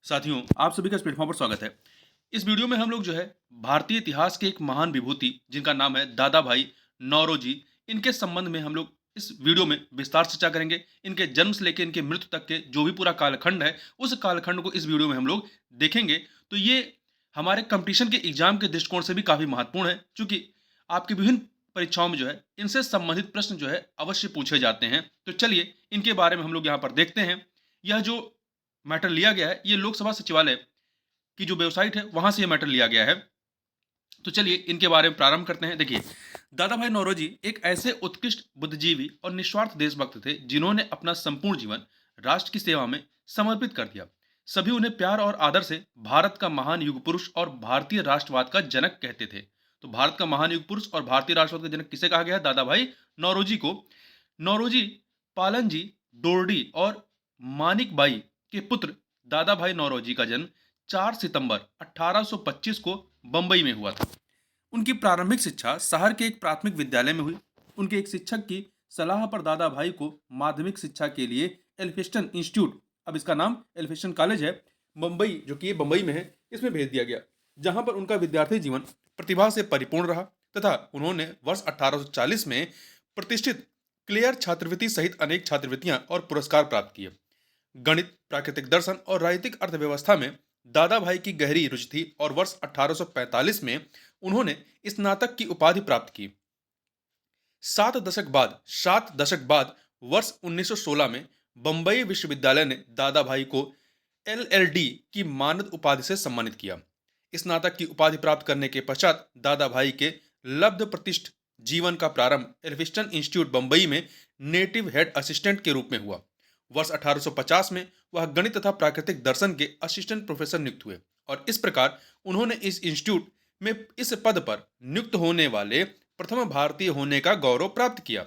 साथियों, आप सभी का इस प्लेटफॉर्म पर स्वागत है। इस वीडियो में हम लोग जो है भारतीय इतिहास के एक महान विभूति जिनका नाम है दादा भाई नौरोजी, इनके संबंध में हम लोग इस वीडियो में विस्तार से चर्चा करेंगे। इनके जन्म से लेकर इनके मृत्यु तक के जो भी पूरा कालखंड है, उस कालखंड को इस वीडियो में हम लोग देखेंगे। तो ये हमारे कंपटीशन के एग्जाम के दृष्टिकोण से भी काफी महत्वपूर्ण है, क्योंकि आपकी विभिन्न परीक्षाओं में जो है इनसे संबंधित प्रश्न जो है अवश्य पूछे जाते हैं। तो चलिए इनके बारे में हम लोग यहाँ पर देखते हैं। यह जो मैटर लिया गया है, ये लोकसभा सचिवालय की जो वेबसाइट है वहां से ये मैटर लिया गया है। तो चलिए इनके बारे में प्रारंभ करते हैं। देखिए, दादा भाई नौरोजी एक ऐसे उत्कृष्ट बुद्धिजीवी और निस्वार्थ देशभक्त थे जिन्होंने अपना संपूर्ण जीवन राष्ट्र की सेवा में समर्पित कर दिया। सभी उन्हें प्यार और आदर से भारत का महान युग पुरुष और भारतीय राष्ट्रवाद का जनक कहते थे। तो भारत का महान युग पुरुष और भारतीय राष्ट्रवाद का जनक किसे कहा गया है? दादा भाई नौरोजी को। नौरोजी पालन जी डोरडी और मानिक बाई के पुत्र दादा भाई नौरोजी का जन्म 4 सितंबर 1825 को बंबई में हुआ था। उनकी प्रारंभिक शिक्षा शहर के एक प्राथमिक विद्यालय में हुई। उनके एक शिक्षक की सलाह पर दादा भाई को माध्यमिक शिक्षा के लिए एल्फिस्टन इंस्टीट्यूट, अब इसका नाम एल्फिस्टन कॉलेज है, बंबई, जो कि ये बंबई में है, इसमें भेज दिया गया, जहां पर उनका विद्यार्थी जीवन प्रतिभा से परिपूर्ण रहा तथा उन्होंने वर्ष 1840 में प्रतिष्ठित क्लेयर छात्रवृत्ति सहित अनेक छात्रवृत्तियां और पुरस्कार प्राप्त किए। गणित, प्राकृतिक दर्शन और राजनीतिक अर्थव्यवस्था में दादा भाई की गहरी रुचि थी और वर्ष 1845 में उन्होंने स्नातक की उपाधि प्राप्त की। 7 दशक बाद वर्ष 1916 में बंबई विश्वविद्यालय ने दादा भाई को एलएलडी की मानद उपाधि से सम्मानित किया। स्नातक की उपाधि प्राप्त करने के पश्चात दादा भाई के लब्ध प्रतिष्ठ जीवन का प्रारंभ एल्फिस्टन इंस्टीट्यूट बंबई में नेटिव हेड असिस्टेंट के रूप में हुआ। वर्ष 1850 में वह गणित तथा प्राकृतिक दर्शन के असिस्टेंट प्रोफेसर नियुक्त हुए और इस प्रकार उन्होंने इस इंस्टीट्यूट में इस पद पर नियुक्त होने वाले प्रथम भारतीय होने का गौरव प्राप्त किया।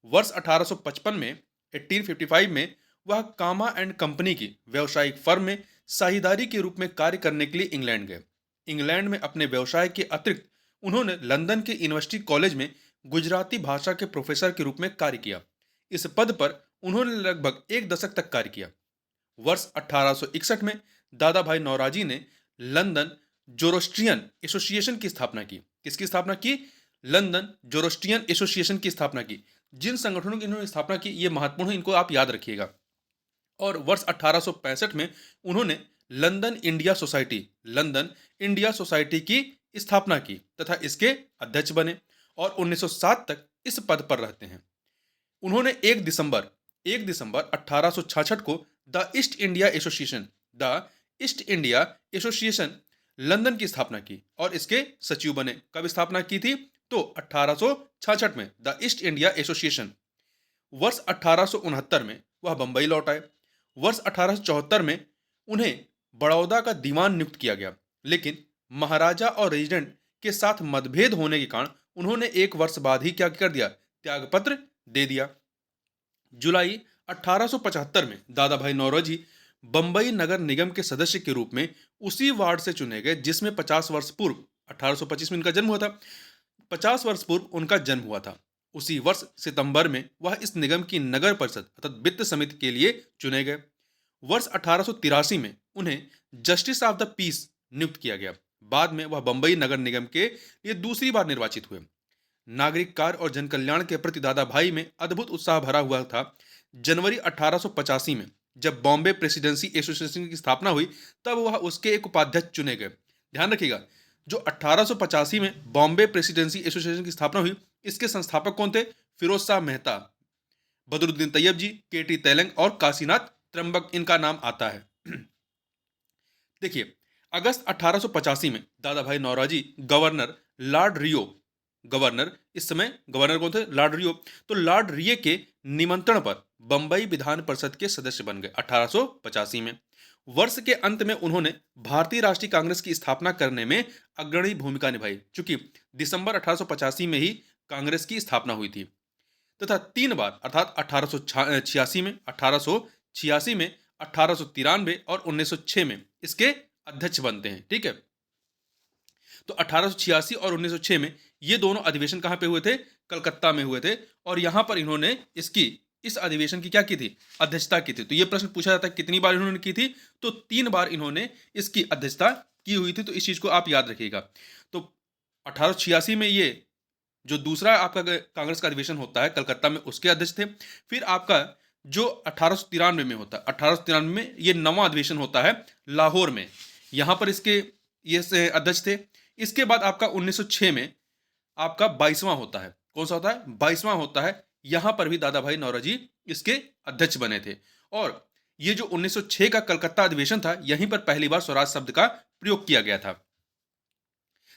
वर्ष 1855 में 1855 में वह कामा एंड कंपनी की व्यवसायिक फर्म में साझेदारी के रूप में कार्य करने के लिए इंग्लैंड गए। इंग्लैंड में अपने व्यवसाय के अतिरिक्त उन्होंने लंदन के यूनिवर्सिटी कॉलेज में गुजराती भाषा के प्रोफेसर के रूप में कार्य किया। इस पद पर उन्होंने लगभग एक दशक तक कार्य किया। वर्ष 1861 में दादा भाई नौरोजी ने लंदन जोरोस्ट्रियन एसोसिएशन की स्थापना की। किसकी स्थापना की? लंदन जोरोस्ट्रियन एसोसिएशन की स्थापना की। जिन संगठनों की इन्होंने स्थापना की ये महत्वपूर्ण है, इनको आप याद रखिएगा। और वर्ष 1865 में उन्होंने लंदन इंडिया सोसाइटी की स्थापना की तथा इसके अध्यक्ष बने और 1907 तक इस पद पर रहते हैं। उन्होंने 1 दिसंबर 1866 को the east India association London की स्थापना की और इसके सचिव बने। कब स्थापना की थी? तो 1866 में द ईस्ट इंडिया एसोसिएशन। वर्ष 1869 में वह बंबई लौट आए। वर्ष 1874 में उन्हें बड़ौदा का दीवान नियुक्त किया गया, लेकिन महाराजा और रेजिडेंट के साथ मतभेद होने के कारण उन्होंने एक वर्ष बाद ही क्या कर दिया? त्यागपत्र दे दिया। जुलाई 1875 में दादा भाई नौरोजी बंबई नगर निगम के सदस्य के रूप में उसी वार्ड से चुने गए जिसमें 50 वर्ष पूर्व 1825 में इनका जन्म हुआ था। 50 वर्ष पूर्व उनका जन्म हुआ था। उसी वर्ष सितंबर में वह इस निगम की नगर परिषद अर्थात वित्त समिति के लिए चुने गए। वर्ष 1883 में उन्हें जस्टिस ऑफ द पीस नियुक्त किया गया। बाद में वह बंबई नगर निगम के लिए दूसरी बार निर्वाचित हुए। नागरिक कार्य और जन कल्याण के प्रति दादा भाई में अद्भुत उत्साह भरा हुआ था। जनवरी 1885 में जब बॉम्बे प्रेसिडेंसी एसोसिएशन की स्थापना हुई तब वह उसके एक उपाध्यक्ष चुने गए। ध्यान रखिएगा, जो 1885 में बॉम्बे प्रेसिडेंसी एसोसिएशन की स्थापना हुई, इसके संस्थापक कौन थे? फिरोज शाह मेहता, बदरुद्दीन तैयब जी, केटी तेलंग और काशीनाथ त्र्यंबक, इनका नाम आता है। देखिए, अगस्त 1885 में Dadabhai Naoroji governor Lord रियो, गवर्नर इस समय गवर्नर कौन थे? लॉर्ड रियो। तो लॉर्ड रिये के निमंत्रण पर बंबई विधान परिषद के सदस्य बन गए 1885 में। वर्ष के अंत में उन्होंने भारतीय राष्ट्रीय कांग्रेस की स्थापना करने में अग्रणी भूमिका निभाई, चूंकि दिसंबर 1885 में ही कांग्रेस की स्थापना हुई थी, तथा 3 बार अर्थात 1886 में, 1886 में, 1893 और 1906 में इसके अध्यक्ष बनते हैं। ठीक है, तो 1886 और 1906 में ये दोनों अधिवेशन कहां पे हुए थे? कलकत्ता में हुए थे और यहां पर इन्होंने इसकी इस अधिवेशन की क्या की थी? अध्यक्षता की थी। तो ये प्रश्न पूछा जाता है कितनी बार इन्होंने की थी? तो 3 बार इन्होंने इसकी अध्यक्षता की हुई थी, तो इस चीज़ को आप याद रखिएगा। तो 1886 में ये जो दूसरा आपका कांग्रेस का अधिवेशन होता है कलकत्ता में, उसके अध्यक्ष थे। फिर आपका जो 1893 में होता है, 1893 में ये नवा अधिवेशन होता है लाहौर में, यहाँ पर इसके ये अध्यक्ष थे। इसके बाद आपका 1906 में आपका 22वां होता है। कौन सा होता है? 22वां होता है। यहाँ पर भी दादा भाई नौरोजी इसके अध्यक्ष बने थे। और ये जो 1906 का कलकत्ता अधिवेशन था, यहीं पर पहली बार स्वराज शब्द का प्रयोग किया गया था।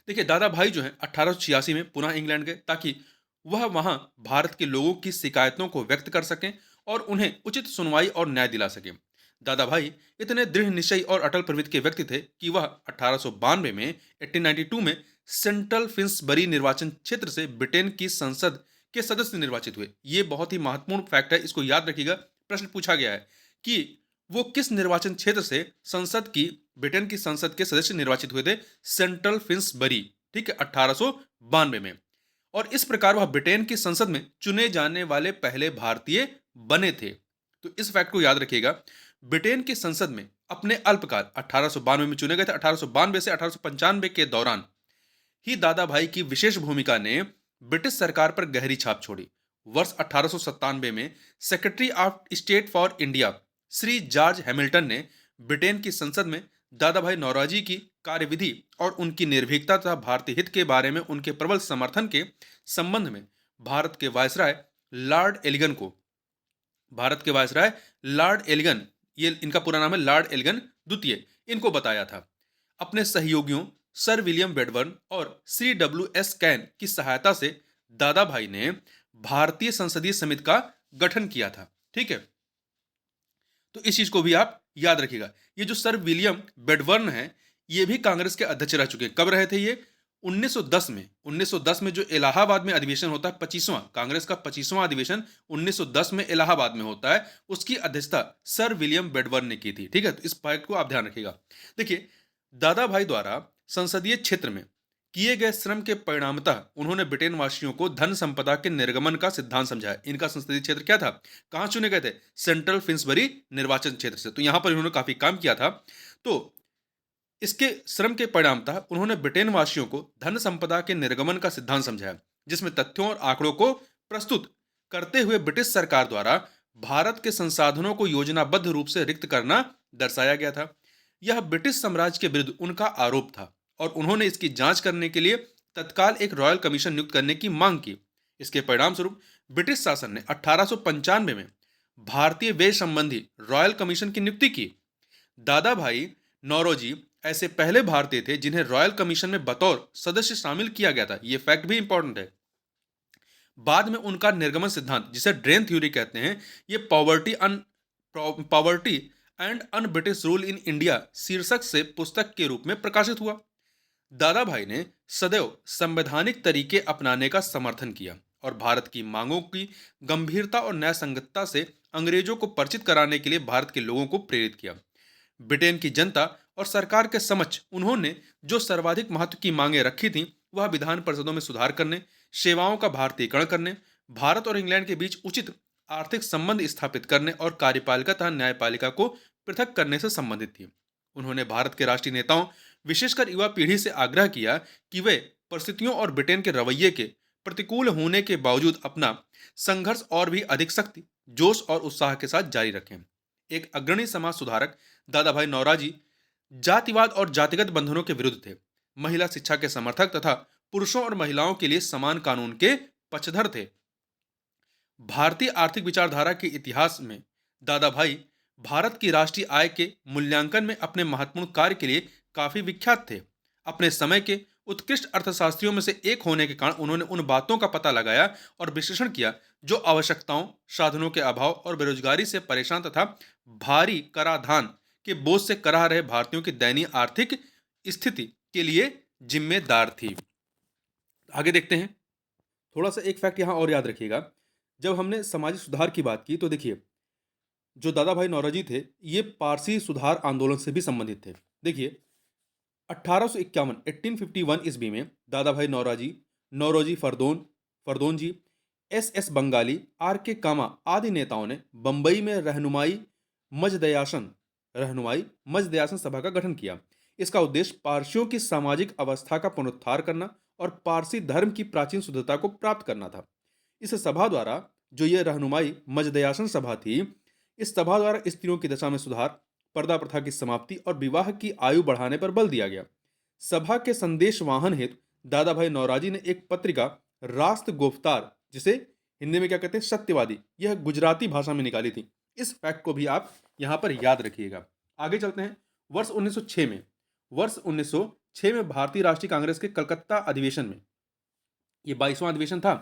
देखिए, दादा भाई जो है 1886 में पुनः इंग्लैंड गए ताकि वह वहां भारत के लोगों की शिकायतों को व्यक्त कर सकें और उन्हें उचित सुनवाई और न्याय दिला सकें। दादा भाई इतने दृढ़ निश्चयी और अटल प्रवृत्ति के व्यक्ति थे कि वह 1892 में 1892 में सेंट्रल फिंसबरी निर्वाचन क्षेत्र से ब्रिटेन की संसद के सदस्य निर्वाचित हुए। ये बहुत ही महत्वपूर्ण फैक्ट है, इसको याद रखिएगा। प्रश्न पूछा गया है कि वो किस निर्वाचन क्षेत्र से संसद की ब्रिटेन की संसद के सदस्य निर्वाचित हुए थे? सेंट्रल फिंसबरी, ठीक है, 1892 में। और इस प्रकार वह ब्रिटेन की संसद में चुने जाने वाले पहले भारतीय बने थे। तो इस फैक्ट को याद रखिएगा। ब्रिटेन की संसद में अपने अल्पकाल 1892 में चुने गए थे। 1892 से 1895 के दौरान ही दादा भाई की विशेष भूमिका ने ब्रिटिश सरकार पर गहरी छाप छोड़ी। वर्ष 1897 में secretary of state for India Shri George Hamilton ने ब्रिटेन की संसद में दादा भाई नौरोजी की कार्यविधि और उनकी निर्भीकता तथा भारतीय हित के बारे में उनके प्रबल समर्थन के संबंध में भारत के वायसराय लॉर्ड एलिगन को भारत के वायसराय लॉर्ड एलिगन, ये इनका पूरा नाम है लॉर्ड एलिगन द्वितीय, इनको बताया था। अपने सहयोगियों सर विलियम बेडवर्न और सी डब्ल्यू एस कैन की सहायता से दादा भाई ने भारतीय संसदीय समिति का गठन किया था। ठीक है, तो इस चीज को भी आप याद रखिएगा। ये जो सर विलियम बेडवर्न है, ये भी कांग्रेस के अध्यक्ष रह चुके हैं। कब रहे थे ये? 1910 में। 1910 में जो इलाहाबाद में अधिवेशन होता है, 25वां कांग्रेस का 25वां अधिवेशन 1910 में इलाहाबाद में होता है, उसकी अध्यक्षता सर विलियम बेडवर्न ने की थी। ठीक है, तो इस फैक्ट को आप ध्यान रखिएगा। देखिए, दादा भाई द्वारा संसदीय क्षेत्र में किए गए श्रम के परिणामतः उन्होंने ब्रिटेन वासियों को धन संपदा के निर्गमन का सिद्धांत समझाया। इनका संसदीय क्षेत्र क्या था? कहां चुने गए थे? सेंट्रल फिंसबरी निर्वाचन क्षेत्र से। तो यहां पर इन्होंने काफी काम किया था। तो इसके श्रम के परिणामतः उन्होंने ब्रिटेन वासियों को धन संपदा के निर्गमन का सिद्धांत समझाया, जिसमें तथ्यों और आंकड़ों को प्रस्तुत करते हुए ब्रिटिश सरकार द्वारा भारत के संसाधनों को योजनाबद्ध रूप से रिक्त करना दर्शाया गया था। यह ब्रिटिश साम्राज्य के विरुद्ध उनका आरोप था और उन्होंने इसकी जांच करने के लिए तत्काल एक रॉयल कमीशन नियुक्त करने की मांग की। इसके परिणाम स्वरूप ब्रिटिश शासन ने 1895 में भारतीय व्यय संबंधी रॉयल कमीशन की नियुक्ति की। दादा भाई नौरोजी ऐसे पहले भारतीय थे जिन्हें रॉयल कमीशन में बतौर सदस्य शामिल किया गया था। यह फैक्ट भी इंपॉर्टेंट है। बाद में उनका निर्गमन सिद्धांत, जिसे ड्रेन थ्योरी कहते हैं, यह poverty and un British rule in India शीर्षक से पुस्तक के रूप में प्रकाशित हुआ। दादा भाई ने सदैव संवैधानिक तरीके अपनाने का समर्थन किया और भारत की मांगों की गंभीरता और न्याय संगतता से अंग्रेजों को परिचित कराने के लिए भारत के लोगों को प्रेरित किया। ब्रिटेन की जनता और सरकार के समक्ष उन्होंने जो सर्वाधिक महत्व की मांगें रखी थीं, वह विधान परिषदों में सुधार करने, सेवाओं का भारतीयकरण करने, भारत और इंग्लैंड के बीच उचित आर्थिक संबंध स्थापित करने और कार्यपालिका तथा न्यायपालिका को पृथक करने से संबंधित थी। उन्होंने भारत के राष्ट्रीय नेताओं, विशेषकर युवा पीढ़ी से आग्रह किया कि वे परिस्थितियों और ब्रिटेन के रवैये के प्रतिकूल होने के बावजूद अपना संघर्ष और भी अधिक शक्ति, जोश और उत्साह के साथ जारी रखें। एक अग्रणी समाज सुधारक दादा भाई नौरोजी जातिवाद और जातिगत बंधनों के विरुद्ध थे, महिला शिक्षा के समर्थक तथा पुरुषों और महिलाओं के लिए समान कानून के पक्षधर थे। भारतीय आर्थिक विचारधारा के इतिहास में दादा भाई भारत की राष्ट्रीय आय के मूल्यांकन में अपने महत्वपूर्ण कार्य के लिए काफी विख्यात थे। अपने समय के उत्कृष्ट अर्थशास्त्रियों में से एक होने के कारण उन्होंने उन बातों का पता लगाया और विश्लेषण किया जो आवश्यकताओं, साधनों के अभाव और बेरोजगारी से परेशान तथा भारी कराधान के बोझ से कराह रहे भारतीयों की दयनीय आर्थिक स्थिति के लिए जिम्मेदार थी। आगे देखते हैं। थोड़ा सा एक फैक्ट यहां और याद रखिएगा। जब हमने सामाजिक सुधार की बात की, तो देखिए, जो दादा भाई नौरोजी थे, ये पारसी सुधार आंदोलन से भी संबंधित थे। देखिए, 1851 ईस्वी में Dadabhai Naoroji Furdunji S Bengali, R K. Cama आदि नेताओं ने बंबई में रहनुमाई मजदयासन सभा का गठन किया। इसका उद्देश्य पारसियों की सामाजिक अवस्था का पुनरुद्धार करना और पारसी धर्म की प्राचीन शुद्धता को प्राप्त करना था। इस सभा द्वारा, जो ये रहनुमाई मजदयासन सभा थी, इस सभा द्वारा स्त्रियों की दशा में सुधार, पर्दा प्रथा की समाप्ति और विवाह की आयु बढ़ाने पर बल दिया गया। सभा के संदेश वाहन हेतु दादा भाई नौरोजी ने एक पत्रिका रास्त गोफ्तार, जिसे हिंदी में क्या कहते हैं, सत्यवादी, यह गुजराती भाषा में निकाली थी। इस फैक्ट को भी आप यहां पर याद रखिएगा। आगे चलते हैं। वर्ष 1906 में वर्ष 1906 में भारतीय राष्ट्रीय कांग्रेस के कलकत्ता अधिवेशन में, यह 22वां अधिवेशन था,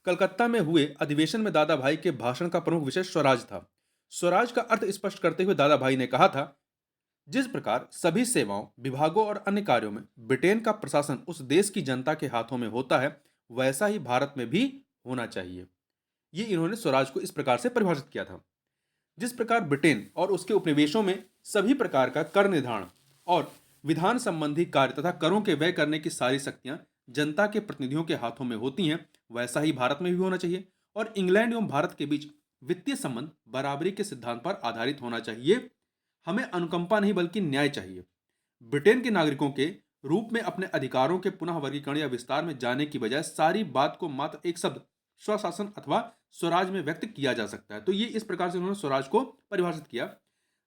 कलकत्ता में हुए अधिवेशन में दादा भाई के भाषण का प्रमुख विषय स्वराज था। स्वराज का अर्थ स्पष्ट करते हुए दादा भाई ने कहा था, जिस प्रकार सभी सेवाओं, विभागों और अन्य कार्यों में ब्रिटेन का प्रशासन उस देश की जनता के हाथों में होता है, वैसा ही भारत में भी होना चाहिए। ये इन्होंने स्वराज को इस प्रकार से परिभाषित किया था। जिस प्रकार ब्रिटेन और उसके उपनिवेशों में सभी प्रकार का कर निर्धारण और विधान संबंधी कार्य तथा करों के व्यय करने की सारी शक्तियां जनता के प्रतिनिधियों के हाथों में होती हैं, वैसा ही भारत में भी होना चाहिए। और इंग्लैंड एवं भारत के बीच वित्तीय संबंध बराबरी के सिद्धांत पर आधारित होना चाहिए। हमें अनुकंपा नहीं बल्कि न्याय चाहिए। ब्रिटेन के नागरिकों के रूप में अपने अधिकारों के पुनः वर्गीकरण या विस्तार में जाने की बजाय सारी बात को मात्र एक शब्द स्वशासन अथवा स्वराज में व्यक्त किया जा सकता है। तो ये इस प्रकार से उन्होंने स्वराज को परिभाषित किया।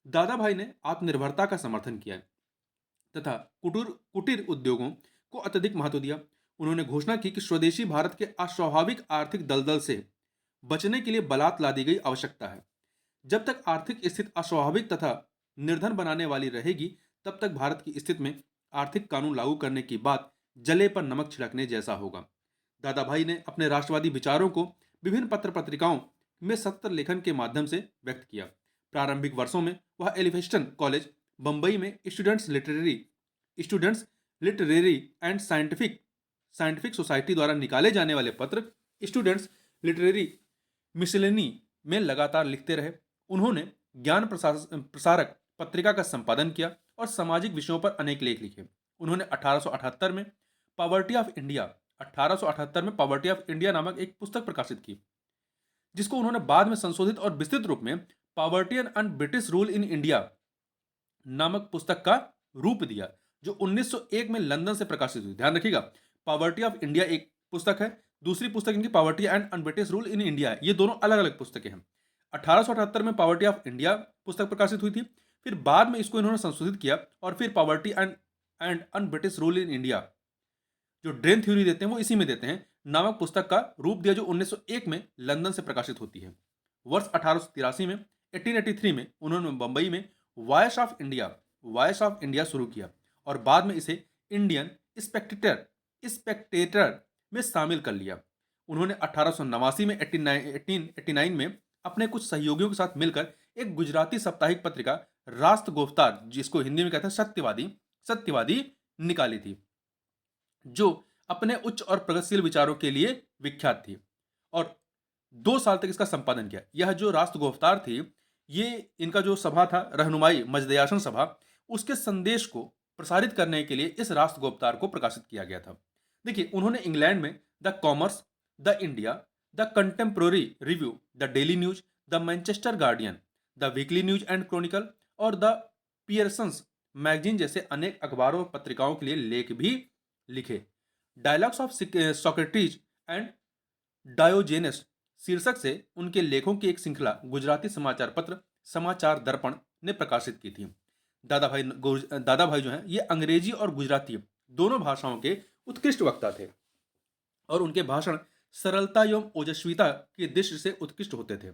दादा भाई ने आत्मनिर्भरता का समर्थन किया तथा कुटीर उद्योगों को अत्यधिक महत्व दिया। उन्होंने घोषणा की कि स्वदेशी भारत के अस्वाभाविक आर्थिक दलदल से बचने के लिए बलात् लादी गई आवश्यकता है। जब तक आर्थिक स्थिति अस्वाभाविक तथा निर्धन बनाने वाली रहेगी, तब तक भारत की स्थिति में आर्थिक कानून लागू करने की बात जले पर नमक छिड़कने जैसा होगा। दादा भाई ने अपने राष्ट्रवादी विचारों को विभिन्न पत्र पत्रिकाओं में सत्र लेखन के माध्यम से व्यक्त किया। प्रारंभिक वर्षों में वह एलिफेस्टन कॉलेज, बंबई में students literary and scientific society द्वारा निकाले जाने वाले पत्र स्टूडेंट्स लिटरेरी मिसलेनी में लगातार लिखते रहे। उन्होंने ज्ञान प्रसारक पत्रिका का संपादन किया और सामाजिक विषयों पर अनेक लेख लिखे। उन्होंने 1878 में पॉवर्टी ऑफ इंडिया नामक एक पुस्तक प्रकाशित की, जिसको उन्होंने बाद में संशोधित और विस्तृत रूप में poverty and British rule in India नामक पुस्तक का रूप दिया, जो 1901 में लंदन से प्रकाशित हुई। ध्यान रखिएगा, पॉवर्टी ऑफ इंडिया एक पुस्तक है, दूसरी पुस्तक इनकी poverty and British rule in India है। ये दोनों अलग अलग पुस्तकें हैं। 1878 में पॉवर्टी ऑफ इंडिया पुस्तक प्रकाशित हुई थी, फिर बाद में इसको इन्होंने संशोधित किया और फिर poverty and British rule in India, जो ड्रेन थ्योरी देते हैं वो इसी में देते हैं, नामक पुस्तक का रूप दिया, जो 1901 में लंदन से प्रकाशित होती है। वर्ष 1883 में 1883 में उन्होंने बंबई में वॉयस ऑफ इंडिया शुरू किया और बाद में इसे इंडियन स्पेक्टेटर में शामिल कर लिया। उन्होंने 1889 में 1889 में अपने कुछ सहयोगियों के साथ मिलकर एक गुजराती साप्ताहिक पत्रिका रास्त गोफ्तार, जिसको हिंदी में कहते हैं सत्यवादी निकाली थी, जो अपने उच्च और प्रगतिशील विचारों के लिए विख्यात थी, और 2 साल तक इसका संपादन किया। यह जो रास्त गोफ्तार थी, ये इनका जो सभा था, रहनुमाई मजदयासन सभा, उसके संदेश को प्रसारित करने के लिए इस रास्त गोफ्तार को प्रकाशित किया गया था। देखिए, उन्होंने इंग्लैंड में the commerce, the India, the contemporary review, the daily news, the Manchester guardian, the weekly news and Chronicle और द पियर्सन्स मैगजीन जैसे अनेक अखबारों और पत्रिकाओं के लिए लेख भी लिखे। डायलॉग्स ऑफ सोक्रेटिस एंड डायोजेनस शीर्षक से उनके लेखों की एक श्रृंखला गुजराती समाचार पत्र समाचार दर्पण ने प्रकाशित की थी। दादा भाई जो हैं, ये अंग्रेजी और गुजराती दोनों भाषाओं के उत्कृष्ट वक्ता थे और उनके भाषण सरलता एवं ओजस्विता की दृष्टि से उत्कृष्ट होते थे।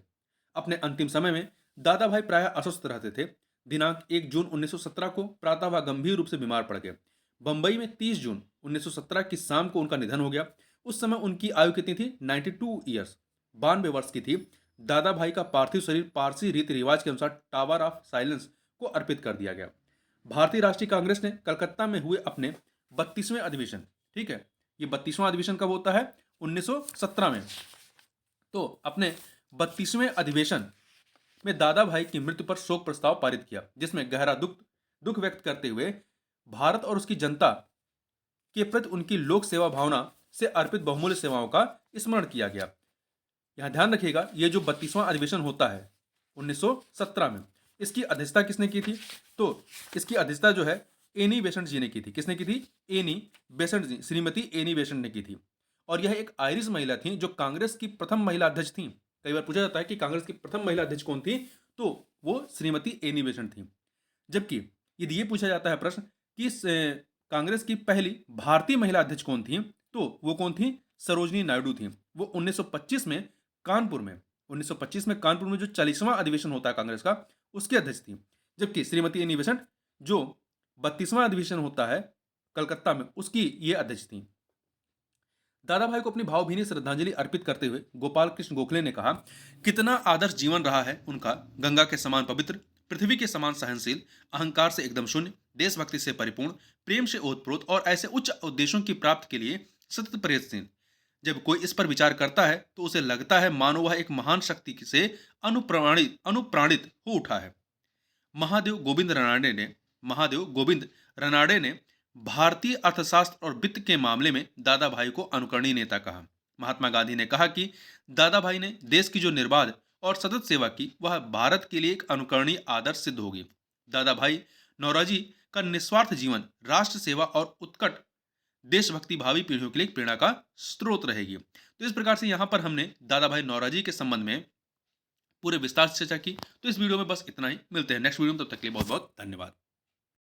अपने अंतिम समय में दादा भाई प्रायः अस्वस्थ रहते थे। दिनांक 1 जून 1917 को प्रातः वह गंभीर रूप से बीमार पड़ गए। बंबई में 30 जून 1917 की शाम को उनका निधन हो गया। उस समय उनकी आयु कितनी थी? 92 ईयर्स, 92 वर्ष की थी। दादा भाई का पार्थिव शरीर पारसी रीति रिवाज के अनुसार टावर ऑफ साइलेंस को अर्पित कर दिया गया। भारतीय राष्ट्रीय कांग्रेस ने कलकत्ता में हुए अपने 32वें अधिवेशन, ठीक है, ये 32वां अधिवेशन कब होता है? 1917 में। तो अपने 32वें अधिवेशन में दादा भाई की मृत्यु पर शोक प्रस्ताव पारित किया, जिसमें गहरा दुख व्यक्त करते हुए भारत और उसकी जनता के प्रति उनकी लोक सेवा भावना से अर्पित बहुमूल्य सेवाओं का स्मरण किया गया। यहाँ ध्यान रखिएगा, ये जो 32वां अधिवेशन होता है 1917 में, इसकी अध्यक्षता किसने की थी? तो इसकी अध्यक्षता जो है एनी बेसेंट जी ने की थी। किसने की थी? एनी बेसेंट जी, श्रीमती एनी बेसेंट ने की थी। और यह एक आयरिश महिला थी जो कांग्रेस की प्रथम महिला अध्यक्ष थी। कई बार पूछा जाता है कि कांग्रेस की प्रथम महिला अध्यक्ष कौन थी, तो वो श्रीमती एनी बेसेंट थी। जबकि यदि ये पूछा जाता है प्रश्न कि कांग्रेस की पहली भारतीय महिला अध्यक्ष कौन थी, तो वो कौन थी? सरोजनी नायडू थी। वो 1925 में कानपुर में 1925 में कानपुर में जो 40वां अधिवेशन होता है कांग्रेस का, उसकी अध्यक्ष थी। जबकि श्रीमती एनी बेसेंट जो 32वां अधिवेशन होता है कलकत्ता में, उसकी ये अध्यक्ष थी। दादा भाई को अपनी भावभीनी श्रद्धांजलि अर्पित करते हुए गोपाल कृष्ण गोखले ने कहा, कितना आदर्श जीवन रहा है उनका, गंगा के समान पवित्र, पृथ्वी के समान सहनशील, अहंकार से एकदम शून्य, देशभक्ति से परिपूर्ण, प्रेम से ओतप्रोत और ऐसे उच्च उद्देश्यों की प्राप्ति के लिए सतत प्रयत्नशील। जब कोई इस पर विचार करता है तो उसे लगता है मानो वह एक महान शक्ति से अनुप्राणित हो उठा है। महादेव गोविंद रनाडे ने भारतीय अर्थशास्त्र और वित्त के मामले में दादा भाई को अनुकरणीय नेता कहा। महात्मा गांधी ने कहा कि दादा भाई ने देश की जो निर्बाध और सतत सेवा की, वह भारत के लिए एक अनुकरणीय आदर्श सिद्ध होगी। दादा भाई नौरोजी का निस्वार्थ जीवन राष्ट्र सेवा और उत्कट देशभक्ति भावी पीढ़ियों के लिए एक प्रेरणा का स्रोत रहेगी। तो इस प्रकार से यहाँ पर हमने दादा भाई नौरोजी के संबंध में पूरे विस्तार से चर्चा की। तो इस वीडियो में बस इतना ही, मिलते हैं नेक्स्ट वीडियो में, तब तक के लिए बहुत बहुत धन्यवाद।